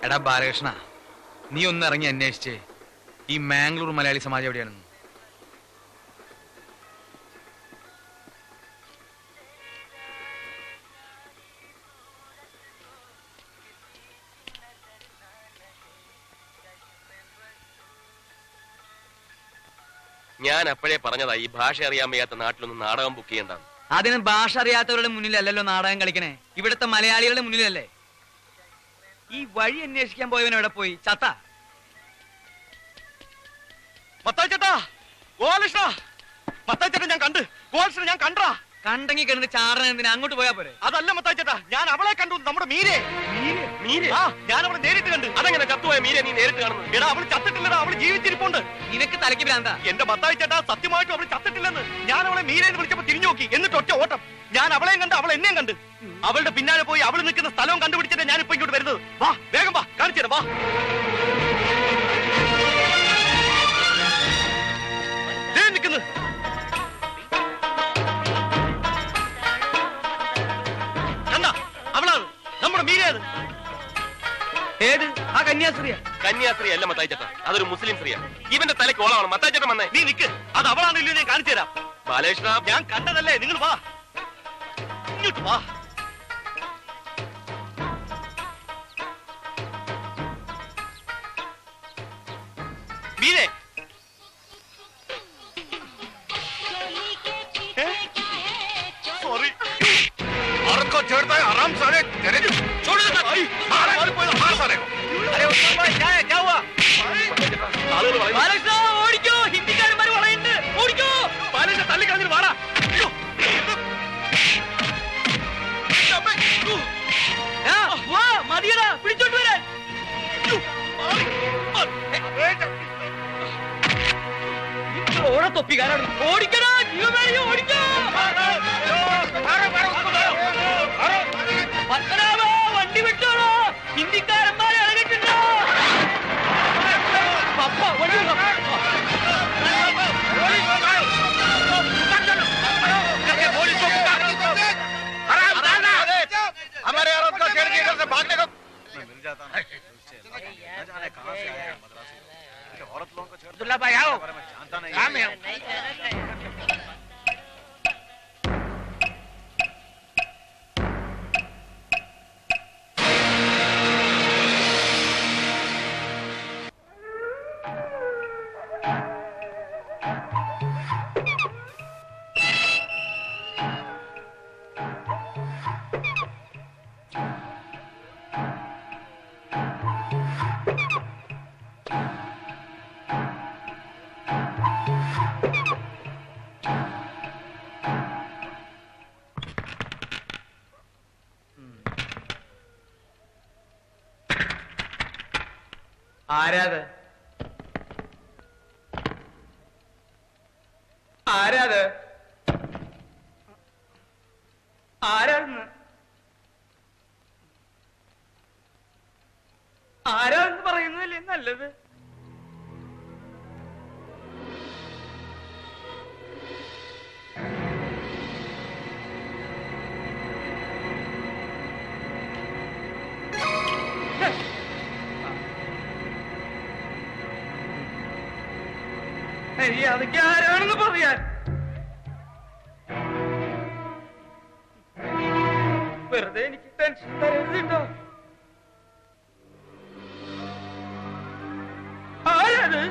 എടാ ബാലകൃഷ്ണ, നീ ഒന്ന് ഇറങ്ങി അന്വേഷിച്ചേ ഈ മാംഗ്ലൂർ മലയാളി സമാജം എവിടെയാണെന്ന്. ഞാൻ അപ്പോഴേ പറഞ്ഞതാ ഈ ഭാഷ അറിയാൻ വയ്യാത്ത നാട്ടിലൊന്നും നാടകം ബുക്ക് ചെയ്യണ്ടാണ്. അതിന് ഭാഷ അറിയാത്തവരുടെ മുന്നിലല്ലല്ലോ നാടകം കളിക്കണേ, ഇവിടുത്തെ മലയാളികളുടെ മുന്നിലല്ലേ. ഈ വഴി അന്വേഷിക്കാൻ പോയവൻ എവിടെ പോയി? ചത്ത മത്തായിച്ചേട്ടാ, ഗോപാലകൃഷ്ണ, മത്തായിച്ചേട്ടാ ഞാൻ കണ്ട്. ഗോപാലകൃഷ്ണ ഞാൻ കണ്ടാ. കണ്ടെങ്കി കിടന്ന് ചാടന എന്തിനാ? അങ്ങോട്ട് പോയാ പോരെ? അതല്ല മത്തായിച്ചേട്ടാ, ഞാൻ അവളെ കണ്ടു. നമ്മുടെ മീരെ. മീരെ? ആ, ഞാൻ അവളെ നേരിട്ട് കണ്ട്. അതെങ്ങനെ ചത്തുപോയ മീരെ നീ നേരിട്ട് കാണുന്നു? എടാ, അവള് ചത്തിട്ടില്ലടാ, അവള് ജീവിച്ചിരിപ്പുണ്ട്. നിനക്ക് തലയ്ക്ക് ഭ്രാന്താ? എന്റെ മത്തായിച്ചേട്ടാ, സത്യമായിട്ടും അവള് ചത്തിട്ടില്ലെന്ന്. ഞാൻ അവളെ മീരെന്ന് വിളിച്ചപ്പോ തിരിഞ്ഞു നോക്കി, എന്നിട്ട് ഒറ്റ ഓട്ടം. ഞാൻ അവളെയും കണ്ട്, അവൾ എന്നെയും കണ്ട്. അവളുടെ പിന്നാലെ പോയി അവള് നിൽക്കുന്ന സ്ഥലവും കണ്ടുപിടിച്ചിട്ട് ഞാൻ ഇപ്പൊ ഇങ്ങോട്ട് വരുന്നത്. വാ, വേഗം വാ, കാണിച്ചു വാ. നിൽക്കുന്നു കണ്ടാ, അവളാണ് നമ്മുടെ മീരേത്. ഏത്? ആ കന്യാസ്ത്രീയാ? കന്യാസ്ത്രീ അല്ല മത്തായിച്ചേട്ടാ, അതൊരു മുസ്ലിം സ്ത്രീയാ. ഇവന്റെ തലയ്ക്ക് ഓളമാണ്. മത്തായിച്ചേട്ടൻ വന്നേ. നീ നിക്ക്, അത് അവളാണ് ഇല്ലയോ ഞാൻ കാണിച്ചു തരാം. ബാലകൃഷ്ണ, ഞാൻ കണ്ടതല്ലേ, നിങ്ങൾ വാ, ഇങ്ങോട്ട് വാ. മീരേ, सॉरी को छेड़ता है आराम सारे तेरे छोड़ देता भाई मार कोई मार सारे को अरे उस्मान भाई क्या हुआ ബാലകൃഷ്ണ ഓടിക്കോ, ഹിന്ദിക്കാരന്മാർ വളയുണ്ട്, ഓടിക്കോ. ബാലകൃഷ്ണ തള്ളി കളഞ്ഞിട്ട് വാടാ. മതിയടാ, പിടിച്ചോണ്ട് വരാൻ. ഓടെ തൊപ്പിക്കാരാണ്. ഓടിക്കടാ, ജീവമേഴി ഓടിക്കോ. പത്തനാഭ, വണ്ടി വിട്ടോളോ, ഹിന്ദിക്കാരന്മാരെ ഇറങ്ങിട്ടുണ്ടോ? പപ്പ വണ്ടി हमारे औरत को छेड़ के इधर से भागने को मिल जाता ना जाने कहां से आया है मद्रासी लोग। औरत लोगों को छेड़ अब्दुल्ला भाई आओ, जानता नहीं काम है। ആരാത്? ആരാത്? ആരാന്ന്? ആരാന്ന് പറയുന്നതല്ലേ നല്ലത്? അതൊക്കെ ആരാണെന്ന് പറയാൻ വെറുതെ എനിക്ക് ടെൻഷൻ തരരുതുണ്ടോ? ആരാത്?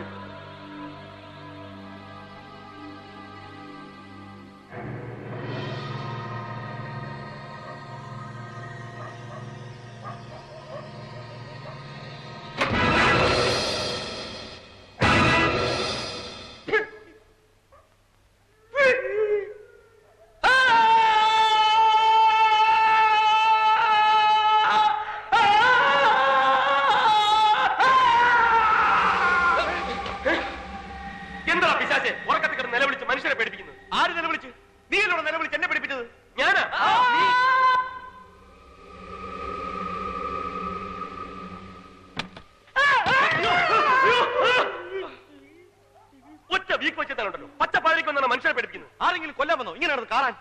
ആരെങ്കിലും കൊല്ലാൻ വന്നോ? ഇങ്ങനെ കാണാൻ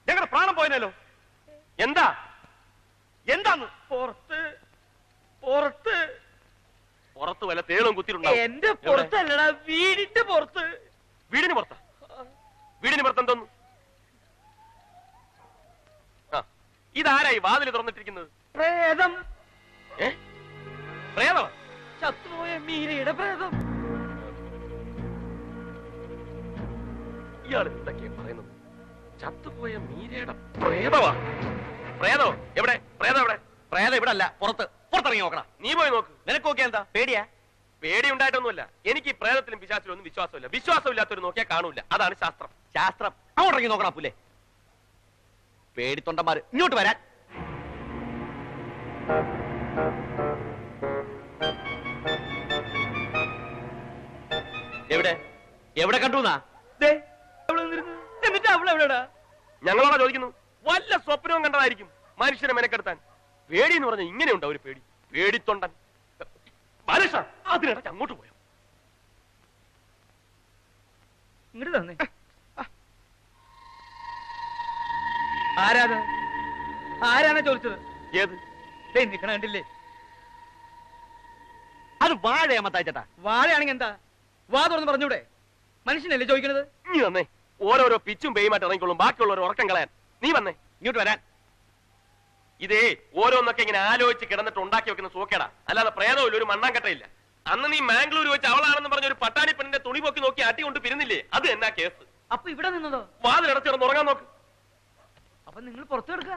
ഞങ്ങളുടെ പ്രാണം പോയനല്ലോ. എന്താ എന്താന്ന്? പുറത്ത് പുറത്ത്. പുറത്ത് വല്ല തേളും കുത്തിയിട്ടുണ്ടാവും. എന്റെ പുറത്തല്ലടാ, വീടിന്റെ പുറത്ത്. വീടിന് പുറത്താ? വീടിന് പുറത്ത് എന്തോന്നു? ആ, ഇതാരായി വാതിൽ തുറന്നിട്ടിരിക്കുന്നത്? പ്രേതം. പ്രേതം? ചത്തുപോയ മീരയുടെ പ്രേതം. ഇയാൾ എന്തൊക്കെയാ പറയുന്നത്? ചത്തുപോയ മീരയുടെ പ്രേതമാ? പ്രേതോ എവിടെ? പ്രേതം എവിടെ? പ്രേതം ഇവിടെ അല്ല, പുറത്ത്. പുറത്തിറങ്ങി നോക്കണം. നീ പോയി നോക്ക്. നിനക്ക് നോക്കിയാ എന്താ പേടിയാ? പേടി ഉണ്ടായിട്ടൊന്നുമില്ല. എനിക്ക് ഈ പ്രേതത്തിലും പിശാചിലും ഒന്നും വിശ്വാസമില്ല. വിശ്വാസമില്ലാത്തൊരു നോക്കിയാൽ കാണൂല. അതാണ് ശാസ്ത്രം. ശാസ്ത്രം അങ്ങോട്ടിറങ്ങി നോക്കണം. പുല്ലേ പേടിത്തൊണ്ടന്മാര് ഇങ്ങോട്ട് വരാൻ. എവിടെ എവിടെ കണ്ടുന്നാ? എന്നിട്ട് അവളെവിടെടാ? ഞങ്ങളോടാ ചോദിക്കുന്നു. വല്ല സ്വപ്നവും കണ്ടതായിരിക്കും മനുഷ്യനെ മെനക്കെടുത്താൻ. പേടി എന്ന് പറഞ്ഞാൽ ഇങ്ങനെയുണ്ടോ ഒരു പേടി? പേടിത്തൊണ്ടൻ. ബാലകൃഷ്ണ, അതിനിടയ്ക്ക് അങ്ങോട്ട് പോയോ? ഇങ്ങോട്ട് തന്നെ. ആരാണ് ചോദിച്ചത്? ഏത്? നിക്കണ കണ്ടില്ലേ? അത് വാഴയമ്മത്തായിച്ചേട്ടാ. വാഴയാണെങ്കിൽ എന്താ? വാ തുറന്ന് പറഞ്ഞൂടെ? മനുഷ്യനല്ലേ ചോദിക്കണത്? നീ വന്നേ. ഓരോരോ പിച്ചും പേയുമായിട്ട് ഇറങ്ങിക്കൊള്ളും. ബാക്കിയുള്ളവർ ഉറക്കം കളയാൻ. നീ വന്നേ. ഇങ്ങോട്ട് വരാൻ. ഇതേ ഓരോന്നൊക്കെ ഇങ്ങനെ ആലോചിച്ച് കിടന്നിട്ട് ഉണ്ടാക്കി വെക്കുന്ന സൂക്കേടാ. അല്ലാതെ പ്രേതമില്ല, ഒരു മണ്ണാങ്കട്ടയില്ല. അന്ന് നീ മാംഗ്ലൂർ വെച്ച് അവളാണെന്ന് പറഞ്ഞ ഒരു പട്ടാണി പെണ്ണിന്റെ തുണി പൊക്കി നോക്കി അട്ടി കൊണ്ട് പിരിന്നില്ലേ? അത് എന്നാ കേസ്? അപ്പൊ ഇവിടെ നിന്നതോ? വാതിലടച്ചിടന്ന് ഉറങ്ങാൻ നോക്ക്. അപ്പൊ നിങ്ങൾ പുറത്തു കിടക്കുക.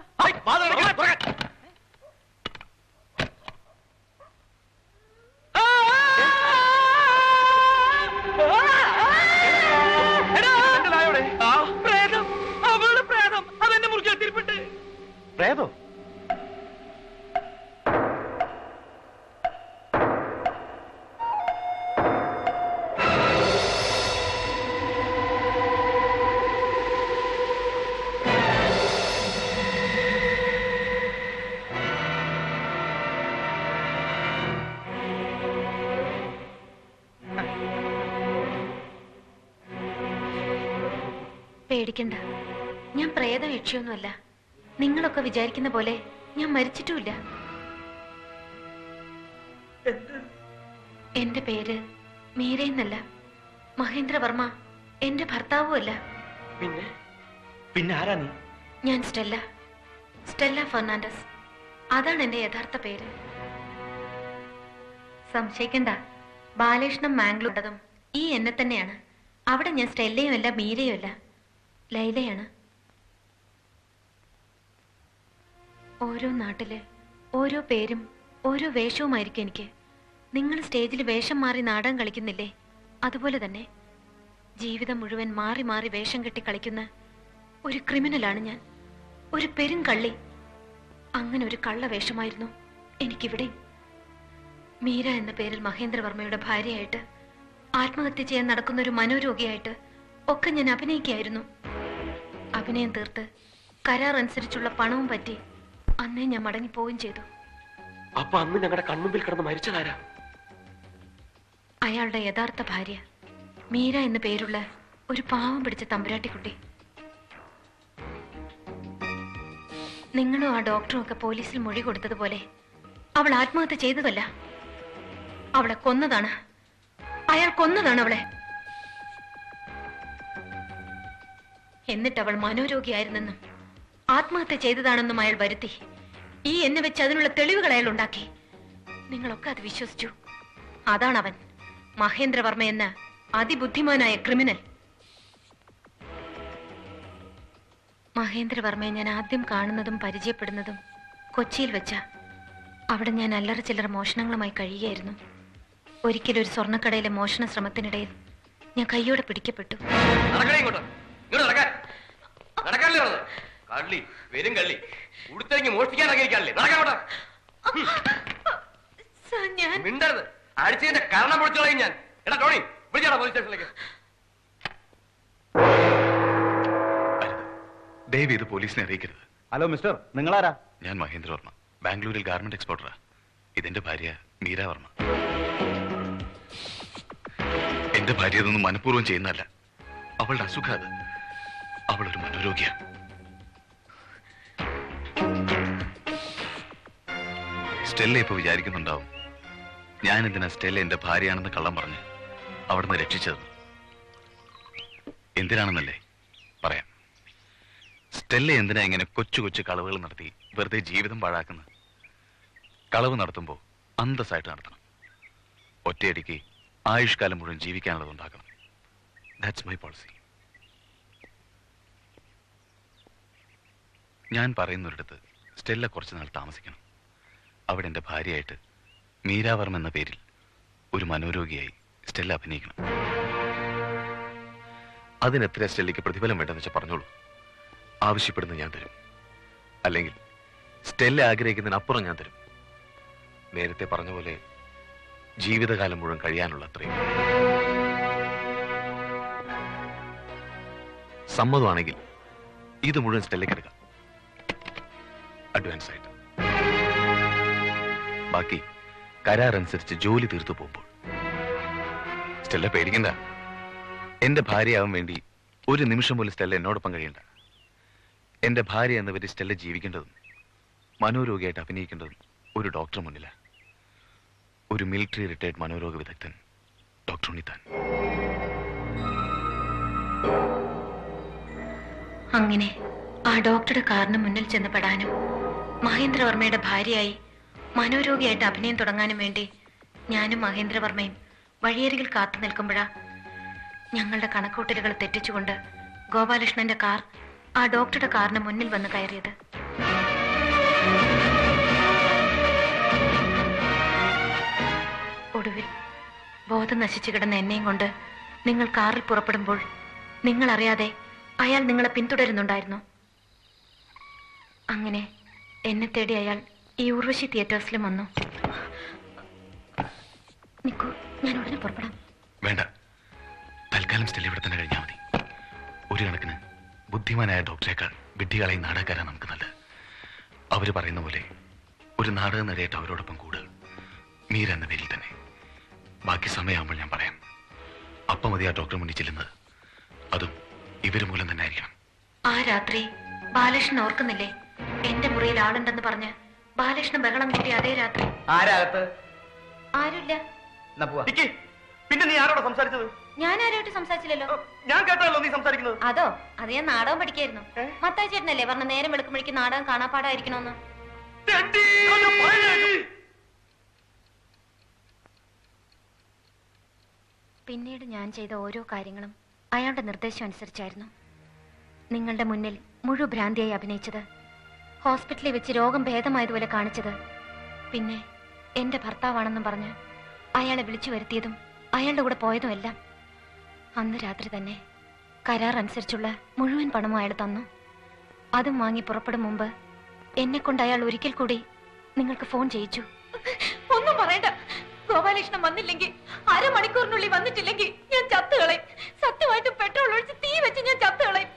പ്രേതം, അവളുടെ പ്രേതം അതെന്നെ മുറിക്കാൻ തിരിപ്പിട്ട്. പ്രേതോ? പേടിക്കണ്ട, ഞാൻ പ്രേതം യക്ഷിയൊന്നുമല്ല. നിങ്ങളൊക്കെ വിചാരിക്കുന്ന പോലെ ഞാൻ മരിച്ചിട്ടുമില്ല. എന്റെ പേര് മീരയെന്നല്ല, മഹേന്ദ്രവർമ്മ എന്റെ ഭർത്താവുമല്ല. പിന്നെ ആരാ നീ? ഞാൻ സ്റ്റെല്ല ഫെർണാണ്ടസ്. അതാണ് എന്റെ യഥാർത്ഥ പേര്. സംശയിക്കണ്ട, ബാലകൃഷ്ണൻ മാംഗ്ലൂർണ്ടതും ഈ എന്നെ തന്നെയാണ്. അവിടെ ഞാൻ സ്റ്റെല്ലയും അല്ല, മീരയും അല്ല, ലൈലയാണ്. ഓരോ നാട്ടില് ഓരോ പേരും ഓരോ വേഷവുമായിരിക്കും എനിക്ക്. നിങ്ങൾ സ്റ്റേജിൽ വേഷം മാറി നാടകം കളിക്കുന്നില്ലേ? അതുപോലെ തന്നെ ജീവിതം മുഴുവൻ മാറി മാറി വേഷം കെട്ടി കളിക്കുന്ന ഒരു ക്രിമിനലാണ് ഞാൻ, ഒരു പെരുങ്കള്ളി. അങ്ങനെ ഒരു കള്ള വേഷമായിരുന്നു എനിക്കിവിടെ. മീര എന്ന പേരിൽ മഹേന്ദ്രവർമ്മയുടെ ഭാര്യയായിട്ട്, ആത്മഹത്യ ചെയ്യാൻ നടക്കുന്ന ഒരു മനോരോഗിയായിട്ട് ഒക്കെ ഞാൻ അഭിനയിക്കായിരുന്നു. അഭിനയം തീർത്ത് കരാർ അനുസരിച്ചുള്ള പണവും പറ്റി അന്നേ ഞാൻ മടങ്ങിപ്പോവുകയും ചെയ്തു. അപ്പൊ അന്ന് ഞങ്ങളുടെ കൺമുമ്പിൽ കിടന്ന് മരിച്ചതാരാ? അയാളുടെ യഥാർത്ഥ ഭാര്യ മീര എന്ന പേരുള്ള ഒരു പാവം പിടിച്ച തമ്പുരാട്ടിക്കുട്ടി. നിങ്ങളും ആ ഡോക്ടറും ഒക്കെ പോലീസിൽ മൊഴി കൊടുത്തതുപോലെ അവൾ ആത്മഹത്യ ചെയ്തതല്ല, അവളെ കൊന്നതാണ്. അയാൾ കൊന്നതാണ് അവളെ. എന്നിട്ട് അവൾ മനോരോഗിയായിരുന്നെന്നും ആത്മഹത്യ ചെയ്തതാണെന്നും അയാൾ വരുത്തി. ഈ എന്നെ വെച്ച് അതിനുള്ള തെളിവുകൾ അയാൾ ഉണ്ടാക്കി. നിങ്ങളൊക്കെ അത് വിശ്വസിച്ചു. അതാണ് അവൻ, മഹേന്ദ്രവർമ്മ എന്ന അതിബുദ്ധിമാനായ ക്രിമിനൽ. മഹേന്ദ്രവർമ്മയെ ഞാൻ ആദ്യം കാണുന്നതും പരിചയപ്പെടുന്നതും കൊച്ചിയിൽ വെച്ച. അവിടെ ഞാൻ അല്ലറ ചില്ലറ മോഷണങ്ങളുമായി കഴിയുകയായിരുന്നു. ഒരിക്കലൊരു സ്വർണ്ണക്കടയിലെ മോഷണ ശ്രമത്തിനിടയിൽ ഞാൻ കൈയോടെ പിടിക്കപ്പെട്ടു. ദയവ് ഇത് പോലീസിനെ അറിയിക്കരുത്. ഹലോ മിസ്റ്റർ, നിങ്ങളാരാ? ഞാൻ മഹേന്ദ്രവർമ്മ, ബാംഗ്ലൂരിൽ ഗാർമെന്റ് എക്സ്പോർട്ടറാ. ഇതെന്റെ ഭാര്യ മീരാവർമ്മ. എന്റെ ഭാര്യ ഇതൊന്നും മനഃപൂർവ്വം ചെയ്യുന്നതല്ല. അവളുടെ അസുഖം അത്. അവളൊരു മനോരോഗിയാണ്. സ്റ്റെല്ല ഇപ്പൊ വിചാരിക്കുന്നുണ്ടാവും ഞാൻ എന്തിനാ സ്റ്റെല്ല എന്റെ ഭാര്യയാണെന്ന് കള്ളം പറഞ്ഞ് അവിടുന്ന് രക്ഷിച്ചത്. എന്തിനാണെന്നല്ലേ പറയാം. സ്റ്റെല്ല എന്തിനാ ഇങ്ങനെ കൊച്ചു കൊച്ചു കളവുകൾ നടത്തി വെറുതെ ജീവിതം പാഴാക്കുന്നത്? കളവ് നടത്തുമ്പോൾ അന്തസ്സായിട്ട് നടത്തണം. ഒറ്റയടിക്ക് ആയുഷ്കാലം മുഴുവൻ ജീവിക്കാനുള്ളത് ഉണ്ടാക്കണം. That's my policy. ഞാൻ പറയുന്നൊരിടത്ത് സ്റ്റെല്ല കുറച്ചു നാൾ താമസിക്കണം. അവിടെ എൻ്റെ ഭാര്യയായിട്ട് മീരാവർമ്മ എന്ന പേരിൽ ഒരു മനോരോഗിയായി സ്റ്റെല്ല അഭിനയിക്കണം. അതിനെത്ര സ്റ്റെല്ലയ്ക്ക് പ്രതിഫലം വേണ്ടെന്ന് വെച്ചാൽ പറഞ്ഞോളൂ. ആവശ്യപ്പെടുന്നത് ഞാൻ തരും. അല്ലെങ്കിൽ സ്റ്റെല്ല ആഗ്രഹിക്കുന്നതിനപ്പുറം ഞാൻ തരും. നേരത്തെ പറഞ്ഞ പോലെ ജീവിതകാലം മുഴുവൻ കഴിയാനുള്ള അത്രയും. സമ്മതമാണെങ്കിൽ ഇത് മുഴുവൻ സ്റ്റെല്ലയ്ക്ക് എടുക്കാം, അഡ്വാൻസ് ആയിട്ട്. ബാക്കി കരാർ അനുസരിച്ച് ജോലി തീർത്തു പോകുമ്പോൾ. സ്റ്റെല്ല പേടിക്കണ്ട. എന്റെ ഭാര്യയാവാൻ വേണ്ടി ഒരു നിമിഷം പോലും സ്റ്റെല്ല എന്നോടൊപ്പം കഴിയണ്ട. എന്റെ ഭാര്യ എന്ന പേര് സ്റ്റെല്ല ജീവിക്കേണ്ടതും മനോരോഗിയായിട്ട് അഭിനയിക്കേണ്ടതും ഒരു ഡോക്ടർ മുന്നില. ഒരു മിലിറ്ററി റിട്ടയർഡ് മനോരോഗ വിദഗ്ധൻ, ഡോക്ടർ ഉണ്ണിത്താൻ. അങ്ങനെ ആ ഡോക്ടറുടെ കാറിന് മുന്നിൽ ചെന്ന് പെടാനും മഹേന്ദ്രവർമ്മയുടെ ഭാര്യയായി മനോരോഗിയായിട്ട് അഭിനയം തുടങ്ങാനും വേണ്ടി ഞാനും മഹേന്ദ്രവർമ്മയും വഴിയരികിൽ കാത്തു നിൽക്കുമ്പോഴാ ഞങ്ങളുടെ കണക്കൂട്ടലുകൾ തെറ്റിച്ചുകൊണ്ട് ഗോപാലകൃഷ്ണന്റെ കാർ ആ ഡോക്ടറുടെ കാറിന് മുന്നിൽ വന്ന് കയറിയത്. ഒടുവിൽ ബോധം നശിച്ചു കിടന്ന എന്നെയും കൊണ്ട് നിങ്ങൾ കാറിൽ പുറപ്പെടുമ്പോൾ നിങ്ങൾ അറിയാതെ അയാൾ നിങ്ങളെ പിന്തുടരുന്നുണ്ടായിരുന്നു. അങ്ങനെ എന്നെ തേടി അയാൾ ഈ ഉർവശി തിയേറ്റേഴ്സിലും വന്നു. നിക്കൂ, ഞാൻ ഉടനെ പുറപ്പെടാം. വേണ്ട, തൽക്കാലം സ്റ്റെല്ല ഇവിടെ തന്നെ കഴിഞ്ഞാൽ മതി. ഒരു കണക്കിന് ബുദ്ധിമാനായ ഡോക്ടറേക്കാൾ വിഡ്ഢികളായി നാടകക്കാരാണ് നമുക്ക് നല്ലത്. അവര് പറയുന്ന പോലെ ഒരു നാടക നടിയായിട്ട് അവരോടൊപ്പം കൂടുക, മീര എന്ന പേരിൽ തന്നെ. ബാക്കി സമയമാകുമ്പോൾ ഞാൻ പറയാം. അപ്പം മതി ആ ഡോക്ടർ മുന്നിൽ ചെല്ലുന്നത്. അതും ഇവര് മൂലം തന്നെ ആയിരിക്കണം. ആ രാത്രി ബാലകൃഷ്ണൻ ഓർക്കുന്നില്ലേ? എന്റെ മുറിയിൽ ആളുണ്ടെന്ന് പറഞ്ഞ് ബാലകൃഷ്ണൻ ബഹളം കൂട്ടി അതേ രാത്രി. ആരാകത്ത്? ആരുമില്ല. പിന്നെ നീ ആരോടാ സംസാരിച്ചത്? ഞാൻ ആരോട്ട് സംസാരിച്ചില്ലല്ലോ. ഞാൻ കേട്ടല്ലോ നീ സംസാരിക്കുന്നത്. അതോ, അത് ഞാൻ നാടകം പഠിക്കായിരുന്നു. മത്തായി ചേട്ടനല്ലേ പറഞ്ഞ നേരം വെളുക്കുമ്പോഴേക്ക് നാടകം കാണാപ്പാടായിരിക്കണോന്ന്. പിന്നീട് ഞാൻ ചെയ്ത ഓരോ കാര്യങ്ങളും അയാളുടെ നിർദ്ദേശം അനുസരിച്ചായിരുന്നു. നിങ്ങളുടെ മുന്നിൽ മുഴു ഭ്രാന്തിയായി അഭിനയിച്ചത്, ഹോസ്പിറ്റലിൽ വെച്ച് രോഗം ഭേദമായതുപോലെ കാണിച്ചത്, പിന്നെ എന്റെ ഭർത്താവാണെന്നും പറഞ്ഞ് അയാളെ വിളിച്ചു വരുത്തിയതും അയാളുടെ കൂടെ പോയതുമെല്ലാം അന്ന് രാത്രി തന്നെ കരാർ അനുസരിച്ചുള്ള മുഴുവൻ പണവും അയാൾ തന്നു. അതും വാങ്ങി പുറപ്പെടും മുമ്പ് എന്നെ കൊണ്ട് അയാൾ ഒരിക്കൽ കൂടി നിങ്ങൾക്ക് ഫോൺ ചെയ്യിച്ചു. ഒന്നും പറയണ്ട. ഗോപാലകൃഷ്ണൻ വന്നില്ലെങ്കിൽ, അരമണിക്കൂറിനുള്ളിൽ വന്നിട്ടില്ലെങ്കിൽ ഞാൻ ചത്തുകളയും. സത്യമായിട്ട് പെട്രോൾ ഒഴിച്ച് തീ വെച്ച് ഞാൻ ചത്തുകളയും.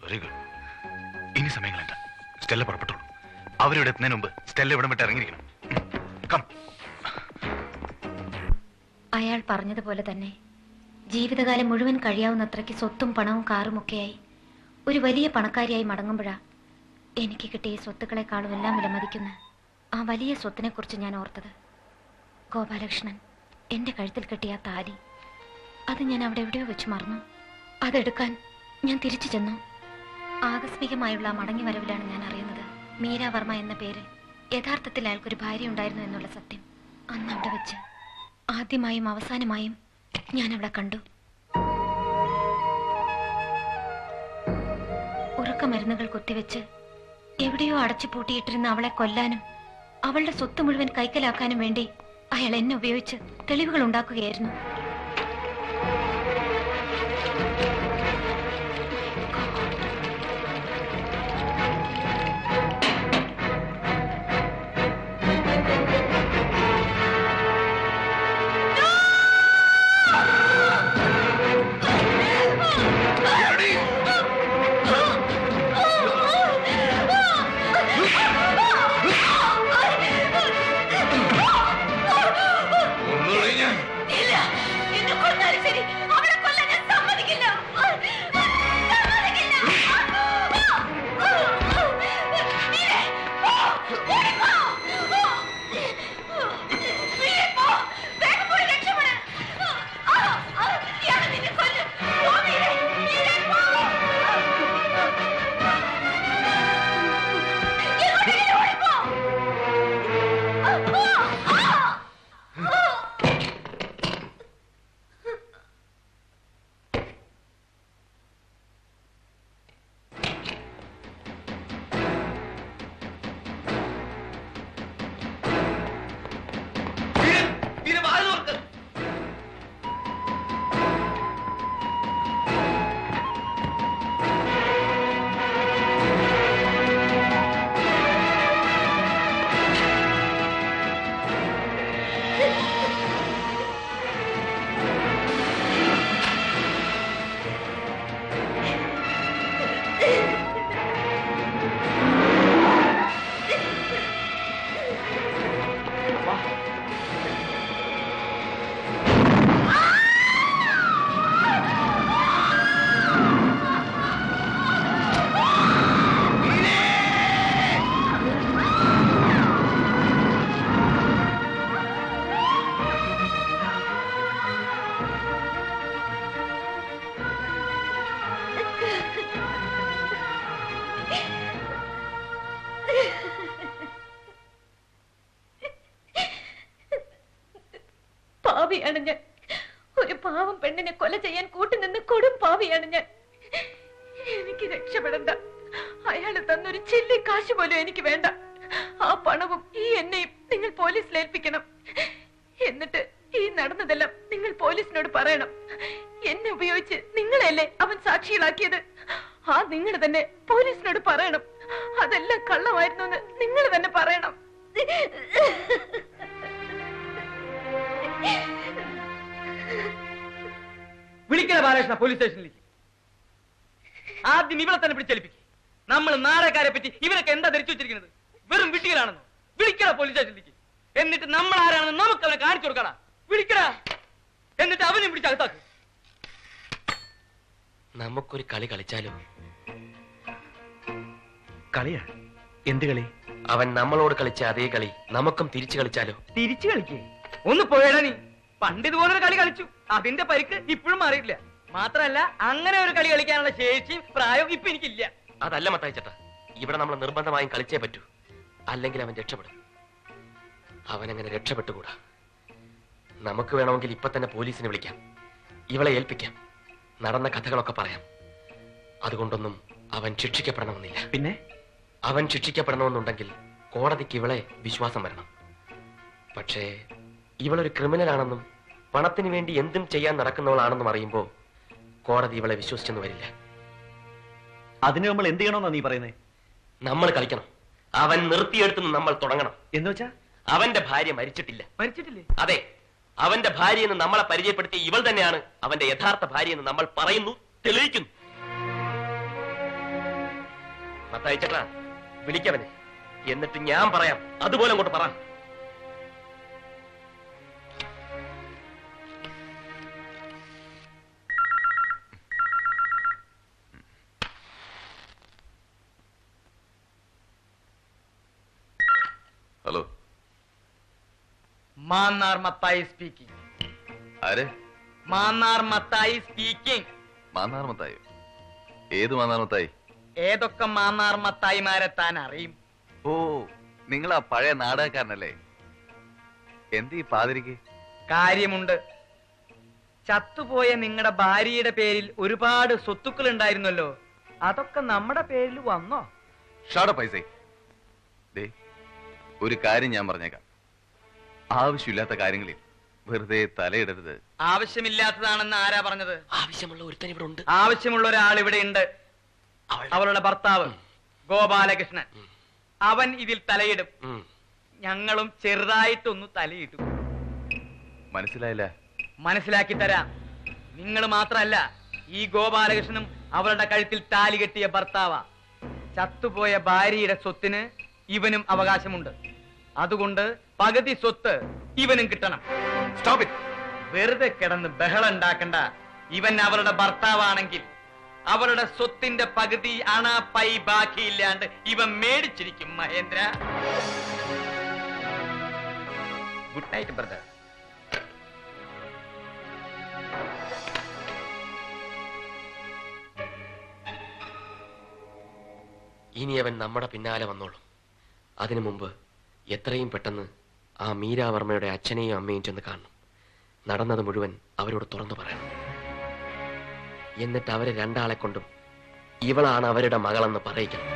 Very good. ഇനി സമയങ്ങളുണ്ട്. സ്റ്റെല്ല പുറപ്പെട്ടോളൂ. അവരിവിടെ എത്തുന്നതിന് മുമ്പ് സ്റ്റെല്ല ഇവിടെ വിട്ട് ഇറങ്ങിയിരിക്കണം. അയാൾ പറഞ്ഞതുപോലെ തന്നെ ജീവിതകാലം മുഴുവൻ കഴിയാവുന്നത്രയ്ക്ക് സ്വത്തും പണവും കാറും ഒക്കെയായി ഒരു വലിയ പണക്കാരിയായി മടങ്ങുമ്പോഴാ എനിക്ക് കിട്ടിയ സ്വത്തുക്കളെക്കാളും എല്ലാം വിലമതിക്കുന്ന ആ വലിയ സ്വത്തിനെ കുറിച്ച് ഞാൻ ഓർത്തത്. ഗോപാലകൃഷ്ണൻ എന്റെ കഴുത്തിൽ കെട്ടിയ ആ താലി, അത് ഞാൻ അവിടെ എവിടെയോ വെച്ച് മറന്നു. അതെടുക്കാൻ ഞാൻ തിരിച്ചു ചെന്നു. ആകസ്മികമായുള്ള മടങ്ങി വരവിലാണ് ഞാൻ അറിയുന്നത് മീരാവർമ്മ എന്ന പേര് യഥാർത്ഥത്തിൽ അയാൾക്കൊരു ഭാര്യ ഉണ്ടായിരുന്നു എന്നുള്ള സത്യം. അന്ന് അവിടെ വെച്ച് ആദ്യമായും അവസാനമായും ഞാൻ അവളെ കണ്ടു. ഉറക്കമരുന്നുകൾ കുത്തിവെച്ച് എവിടെയോ അടച്ചു പൂട്ടിയിട്ടിരുന്ന അവളെ കൊല്ലാനും അവളുടെ സ്വത്ത് മുഴുവൻ കൈക്കലാക്കാനും വേണ്ടി അയാൾ എന്നെ ഉപയോഗിച്ച് തെളിവുകൾ ഉണ്ടാക്കുകയായിരുന്നു. പാവിയാണ് ഞാൻ. ഒരു പാവം പെണ്ണിനെ കൊല ചെയ്യാൻ കൂട്ടുനിന്ന് കൊടും പാവിയാണ് ഞാൻ. എനിക്ക് രക്ഷപ്പെടണ്ട. അയാള് തന്നൊരു ചില്ലി കാശ് പോലും എനിക്ക് വേണ്ട. ആ പണവും ഈ എന്നെയും നിങ്ങൾ പോലീസിൽ ഏൽപ്പിക്കണം. എന്നിട്ട് ഈ നടന്നതെല്ലാം നിങ്ങൾ പോലീസിനോട് പറയണം. എന്നെ ഉപയോഗിച്ച് നിങ്ങളെയല്ലേ അവൻ സാക്ഷികളാക്കിയത്. ആ നിങ്ങൾ തന്നെ പോലീസിനോട് പറയണം. അതെല്ലാം കള്ളമായിരുന്നു എന്ന് നിങ്ങൾ തന്നെ പറയണം. വിളിക്കണ ബാലകൃഷ്ണ പോലീസ് സ്റ്റേഷനിലേക്ക്. ആദ്യം ഇവളെ തന്നെ പിടിച്ചേൽപ്പിക്കും. നമ്മൾ നാടകക്കാരെ പറ്റി ഇവരൊക്കെ എന്താ ധരിച്ചു വെച്ചിരിക്കുന്നത്? വെറും വിട്ടികളാണെന്നോ? വിളിക്കണ പോലീസ് സ്റ്റേഷനിലേക്ക്. എന്നിട്ട് നമ്മൾ ആരാണെന്ന് നമുക്ക് അവനെ കാണിച്ചു കൊടുക്കണ. വിളിക്കണ. എന്നിട്ട് അവനെ പിടിച്ച് അകത്താക്ക്. നമുക്കൊരു കളി കളിച്ചാലോ? കളിയാ? എന്ത് കളി? അവൻ നമ്മളോട് കളിച്ച അതേ കളി നമുക്കും തിരിച്ചു കളിച്ചാലോ? തിരിച്ചു കളിക്കേ? ഒന്ന് പോയടാ നീ. പണ്ട് ഇതുപോലൊരു കളി കളിച്ചു. അതിന്റെ പരിക്ക് ഇപ്പോഴും മാറിയിട്ടില്ല. മാത്രമല്ല അങ്ങനെ ഒരു കളി കളിക്കാനുള്ള ശേഷിയും പ്രായവും ഇപ്പൊ എനിക്കില്ല. അതല്ല മത്തായി ചേട്ടാ, ഇവിടെ നമ്മൾ നിർബന്ധമായും കളിച്ചേ പറ്റൂ. അല്ലെങ്കിൽ അവൻ രക്ഷപ്പെടും. അവനങ്ങനെ രക്ഷപ്പെട്ടുകൂടാ. നമുക്ക് വേണമെങ്കിൽ ഇപ്പൊ തന്നെ പോലീസിനെ വിളിക്കാം, ഇവളെ ഏൽപ്പിക്കാം, നടന്ന കഥകളൊക്കെ പറയാം. അതുകൊണ്ടൊന്നും അവൻ ശിക്ഷിക്കപ്പെടണമെന്നില്ല. പിന്നെ അവൻ ശിക്ഷിക്കപ്പെടണമെന്നുണ്ടെങ്കിൽ കോടതിക്ക് ഇവളെ വിശ്വാസം വരണം. പക്ഷേ ഇവളൊരു ക്രിമിനലാണെന്നും പണത്തിന് വേണ്ടി എന്തും ചെയ്യാൻ നടക്കുന്നവളാണെന്നും അറിയുമ്പോ കോടതി ഇവളെ വിശ്വസിച്ചെന്ന് വരില്ല. അതിന് നമ്മൾ എന്ത് ചെയ്യണമെന്നാ നീ പറയുന്നേ? നമ്മൾ കളിക്കണം. അവൻ നിർത്തിയെടുത്തുനിന്ന് നമ്മൾ തുടങ്ങണം. എന്ന് വെച്ചാ അവന്റെ ഭാര്യ മരിച്ചിട്ടില്ല. മരിച്ചിട്ടില്ലേ? അതെ, അവന്റെ ഭാര്യയെന്ന് നമ്മളെ പരിചയപ്പെടുത്തിയ ഇവൾ തന്നെയാണ് അവന്റെ യഥാർത്ഥ ഭാര്യയെന്ന് നമ്മൾ പറയുന്നു, തെളിയിക്കുന്നു. മത്തായി ചേട്ടാ, വിളിക്കവനെ. എന്നിട്ട് ഞാൻ പറയാം, അതുപോലെ അങ്ങോട്ട് പറ. Hello, Mannar Mathai speaking. ആര്? മാന്നാർ മത്തായി സ്പീക്കിംഗ്. മാന്നാർ മത്തായോ? ഏത് മാന്നാർ മത്തായി? ഏതൊക്കെ മാന്നാർ മത്തായിമാരെ താൻ അറിയും? ഓ, നിങ്ങൾ ആ പഴയ നാടകക്കാരനല്ലേ? എന്ത് ഈ പാതിരിക്ക്? കാര്യമുണ്ട്. ചത്തുപോയ നിങ്ങളുടെ ഭാര്യയുടെ പേരിൽ ഒരുപാട് സ്വത്തുക്കൾ ഉണ്ടായിരുന്നല്ലോ, അതൊക്കെ നമ്മുടെ പേരിൽ വന്നോ? ഷാട പൈസ. ദേ, ഒരു കാര്യം ഞാൻ പറഞ്ഞേക്കാം. ആവശ്യമില്ലാത്ത കാര്യങ്ങളിൽ വെറുതെ തലയിടരുത്. ആവശ്യമില്ലാത്തതാണെന്ന് ആരാ പറഞ്ഞത്? ആവശ്യമുള്ള ഒരുത്തൻ ഇവിടെ ഉണ്ട്. ആവശ്യമുള്ള ഒരാൾ ഇവിടെ ഉണ്ട്. അവളുടെ ഭർത്താവ് ഗോപാലകൃഷ്ണൻ. അവൻ ഇതിൽ തലയിടും. ഞങ്ങളും ചെറുതായിട്ടൊന്ന് തലയിട്ടു. മനസ്സിലായില്ല? മനസ്സിലാക്കി തരാം. നിങ്ങൾ മാത്രല്ല, ഈ ഗോപാലകൃഷ്ണനും അവളുടെ കഴുത്തിൽ താലി കെട്ടിയ ഭർത്താവാ. ചത്തുപോയ ഭാര്യയുടെ സ്വത്തിന് ഇവനും അവകാശമുണ്ട്. അതുകൊണ്ട് പകുതി സ്വത്ത് ഇവനും കിട്ടണം. Stop it. വെറുതെ കിടന്ന് ബഹളം ഉണ്ടാക്കണ്ട. ഇവൻ അവളുടെ ഭർത്താവാണെങ്കിൽ അവളുടെ സ്വത്തിന്റെ പകുതി അണാപ്പൈ ബാക്കിയില്ലാണ്ട് ഇവൻ മേടിച്ചിരിക്കും. Mahendra, good night brother. ഇനി അവൻ നമ്മുടെ പിന്നാലെ വന്നോളും. അതിനു മുമ്പ് എത്രയും പെട്ടെന്ന് ആ മീരാവർമ്മയുടെ അച്ഛനെയും അമ്മയും ചെന്ന് കാണണം. നടന്നത് മുഴുവൻ അവരോട് തുറന്നു പറയണം. എന്നിട്ട് അവരെ രണ്ടാളെ കൊണ്ടും ഇവളാണ് അവരുടെ മകളെന്ന് പറയിക്കണം.